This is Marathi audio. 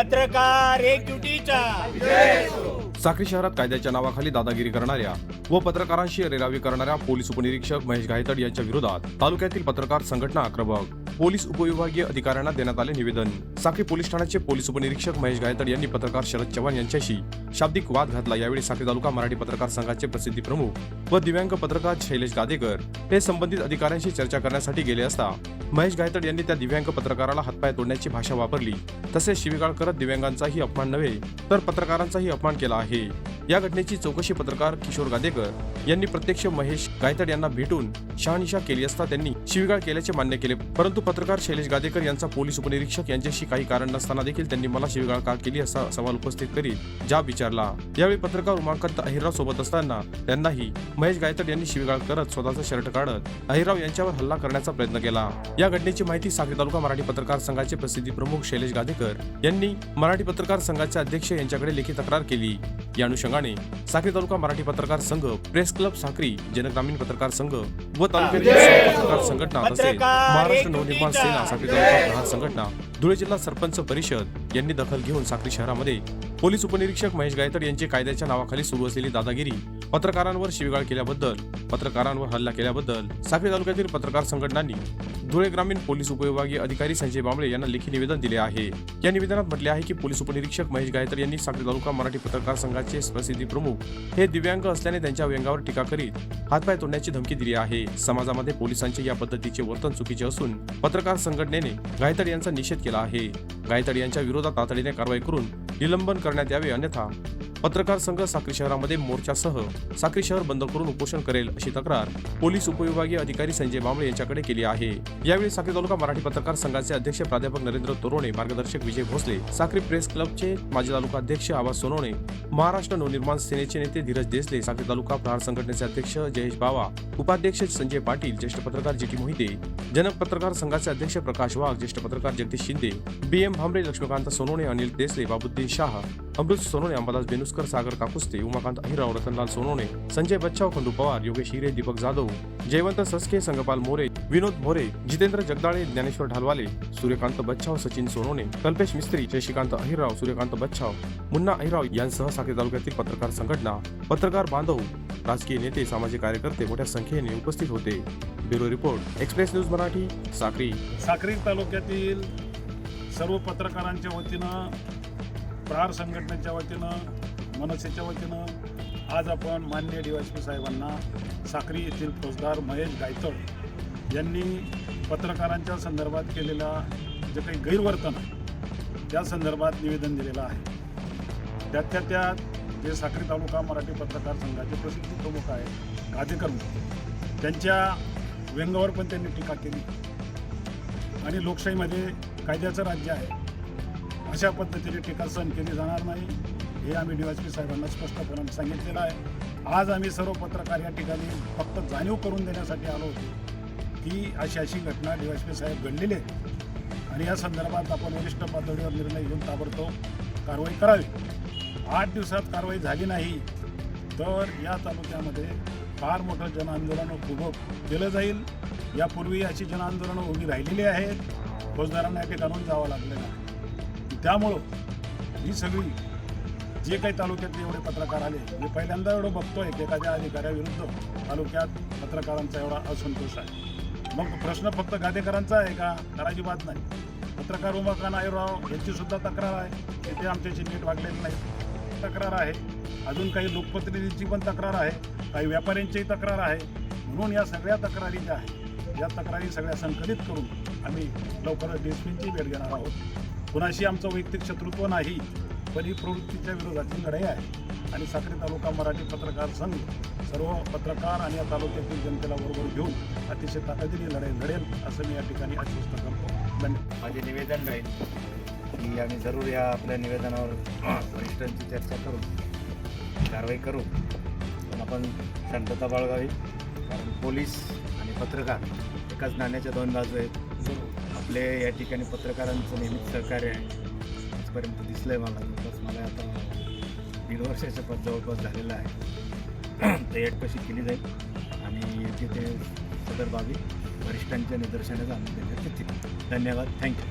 पत्रकार एकजुटीचा साक्री शहरात कायद्याच्या नावाखाली दादागिरी करणाऱ्या व पत्रकारांशी रेरावी करणाऱ्या पोलीस उपनिरीक्षक महेश गायतड यांच्या विरोधात तालुक्यातील पत्रकार संघटना आक्रमक. पोलीस उपविभागीय अधिकाऱ्यांना देण्यात आले निवेदन. साक्री पोलीस ठाण्याचे पोलीस उपनिरीक्षक महेश गायतड यांनी पत्रकार शरद चव्हाण यांच्याशी शाब्दिक वाद घातला. यावेळी साक्री तालुका मराठी पत्रकार संघाचे प्रसिद्धी प्रमुख व दिव्यांग पत्रकार शैलेश गादेकर हे संबंधित अधिकाऱ्यांशी चर्चा करण्यासाठी गेले असता महेश गायतड यांनी त्या दिव्यांग पत्रकाराला हातपाय तोडण्याची भाषा वापरली. तसेच शिवीगाळ करत दिव्यांगांचाही अपमान नव्हे तर पत्रकारांचाही अपमान केला आहे. या घटनेची चौकशी पत्रकार किशोर गादेकर यांनी प्रत्यक्ष महेश गायतड यांना भेटून शहानिशा केली असता त्यांनी शिवीगाळ केल्याचे मान्य केले. परंतु पत्रकार शैलेश गादेकर यांचा पोलीस उपनिरीक्षक यांच्याशी काही कारण नसताना देखील त्यांनी मला शिवीगाळ का केली असा सवाल उपस्थित करीत जाब विचारला. यावेळी पत्रकार उमाकांत अहिरराव सोबत असताना त्यांनाही महेश गायतड यांनी शिवीगाळ करत स्वतःचा शर्ट काढत अहिरराव यांच्यावर हल्ला करण्याचा प्रयत्न केला. या घटनेची माहिती साक्री तालुका मराठी पत्रकार संघाचे प्रसिद्धी प्रमुख शैलेश गादेकर यांनी मराठी पत्रकार संघाचे अध्यक्ष यांच्याकडे लेखी तक्रार केली. या अनुषंगाने साक्री तालुका मराठी पत्रकार संघ, प्रेस क्लब साक्री, जनग्रामीण पत्रकार संघ व तालुक्यातील पत्रकार संघटना तसेच महाराष्ट्र नवनिर्माण सेना, साक्री तालुका प्रहार संघटना, धुळे जिल्हा सरपंच परिषद यांनी दखल घेऊन साक्री शहरामध्ये पोलीस उपनिरीक्षक महेश गायतड यांची कायद्याच्या नावाखाली सुरू असलेली दादागिरी, पत्रकारांवर शिवीगाळ केल्याबद्दल, पत्रकारांवर हल्ला केल्याबद्दल साक्री तालुक्यातील पत्रकार संघटनांनी धुळे ग्रामीण पोलीस उपविभागीय अधिकारी संजय बांबळे यांना लेखी निवेदन दिले आहे. या निवेदनात म्हटले आहे की पोलीस उपनिरीक्षक महेश गायतड यांनी साक्री तालुका मराठी पत्रकार संघाचे प्रसिद्धी प्रमुख हे दिव्यांग असल्याने त्यांच्या व्यंगावर टीका करीत हातपाय तोडण्याची धमकी दिली आहे. समाजामध्ये पोलिसांचे या पद्धतीचे वर्तन चुकीचे असून पत्रकार संघटनेने गायतड यांचा निषेध केला आहे. गायतड यांच्या विरोधात तातडीने कारवाई करून निलंबन करण्यात यावे, अन्यथा पत्रकार संघ साक्री शहरामध्ये मोर्चासह साक्री शहर बंद करून उपोषण करेल अशी तक्रार पोलीस उपविभागीय अधिकारी संजय बांबळे यांच्याकडे केली आहे. यावेळी साक्री तालुका मराठी पत्रकार संघाचे अध्यक्ष प्राध्यापक नरेंद्र तोरोणे, मार्गदर्शक विजय भोसले, साक्री प्रेस क्लबचे माजी तालुका अध्यक्ष आवाज सोनवणे, महाराष्ट्र नवनिर्माण सेनेचे नेते धीरज देसले, साक्री तालुका प्रहार संघटनेचे अध्यक्ष जयेश बावा, उपाध्यक्ष संजय पाटील, ज्येष्ठ पत्रकार जीटी मोहिते, जनक पत्रकार संघाचे अध्यक्ष प्रकाश वाघ, ज्येष्ठ पत्रकार जगदीश शिंदे, BM भांबरे, लक्ष्मीकांत सोनवणे, अनिल देसले, बाबुद्दीन शाह, अमृत सोनवणे, अंबादास बेनुस्कर, सागर काकुस्ते, उमाकांत अहिरराव, रतनलाल सोनवणे, संजय बच्चाव, खंडू पवार, योगेश हिरे, दीपक जाधव, जयवंत ससके, संगपाल मोरे, विनोद भोरे, जितेंद्र जगदाळे, ज्ञानेश्वर ढालवाले, सूर्यकांत बच्चाव, सचिन सोनवणे, कल्पेश मिस्त्री, शशिकांत अहिरराव, सूर्यकांत बच्चाव, मुन्ना अहिरराव यांसह साक्री तालुक्यातील पत्रकार संघटना, पत्रकार बांधव, राजकीय नेते, सामाजिक कार्यकर्ते मोठ्या संख्येने उपस्थित होते. Bureau report, express news Marathi, Sakri. Sakri तालुक्यातील सर्व पत्रकारांच्या वतीनं, प्रहार संघटनेच्या वतीनं, मनसेच्या वतीनं आज आपण माननीय DYSP साहेबांना साक्री येथील फौजदार महेश गायतड यांनी पत्रकारांच्या संदर्भात केलेला जे काही गैरवर्तन आहे त्या संदर्भात निवेदन दिलेलं आहे. त्यात जे साक्री तालुका मराठी पत्रकार संघाचे प्रसिद्धी प्रमुख आहे गादेकर, त्यांच्या व्यंगावर पण त्यांनी टीका केली आणि लोकशाहीमध्ये कायद्याचं राज्य आहे, अशा पद्धतीने टीका सहन केली जाणार नाही हे आम्ही DYSP साहेबांना स्पष्टपणे सांगितलेलं आहे. आज आम्ही सर्व पत्रकार या ठिकाणी फक्त जाणीव करून देण्यासाठी आलो होतो की अशी घटना DYSP साहेब घडलेली आहे आणि या संदर्भात आपण वरिष्ठ पातळीवर निर्णय घेऊन ताबडतोब कारवाई करावी. 8 दिवसात कारवाई झाली नाही तर या तालुक्यामध्ये फार मोठं जनआंदोलन उभं केलं जाईल. यापूर्वी अशी जनआंदोलनं उभी राहिलेली आहेत, फौजदारांना या ठिकाणून जावं लागलेलं आहे. त्यामुळं ही सगळी जे काही तालुक्यातले एवढे पत्रकार आले, मी पहिल्यांदा एवढं बघतोय की एखाद्या अधिकाऱ्याविरुद्ध तालुक्यात पत्रकारांचा एवढा असंतोष आहे. मग प्रश्न फक्त गादेकरांचा आहे का? तर अजिबात नाही. पत्रकार उमाकांत अहिरराव यांची सुद्धा तक्रार आहे की ते आमच्याशी नीट वागलेले नाही, तक्रार आहे. अजून काही लोकप्रतिनिधींची पण तक्रार आहे, काही व्यापाऱ्यांचीही तक्रार आहे. म्हणून या सगळ्या तक्रारी ज्या आहेत या तक्रारी सगळ्या संकलित करून आम्ही लवकरच DSPची भेट घेणार आहोत. कुणाशी आमचं वैयक्तिक शत्रुत्व नाही, पण ही प्रवृत्तीच्या विरोधाची लढाई आहे आणि साक्री तालुका मराठी पत्रकार संघ सर्व पत्रकार आणि या तालुक्यातील जनतेला बरोबर घेऊन अतिशय ताकदीने लढाई लढेल असं मी या ठिकाणी आश्वस्त करतो. धन्यवाद. माझे निवेदन राहील की आम्ही जरूर या आपल्या निवेदनावर वरिष्ठांची चर्चा करू, कारवाई करू, पण आपण शांतता बाळगावी. कारण पोलीस आणि पत्रकार एकाच नाण्याच्या 2 बाजू आहेत. आपले या ठिकाणी पत्रकारांचं नेहमीच सहकार्य आहे, आजपर्यंत दिसलं आहे मला. मला आता 1.5 वर्षाच्या पद जवळपास झालेलं आहे. तयारी कशी केली जाईल आणि योग्य ते सदर बाबी वरिष्ठांच्या निदर्शनाचा आम्ही देण्यात येतील. धन्यवाद. थँक्यू.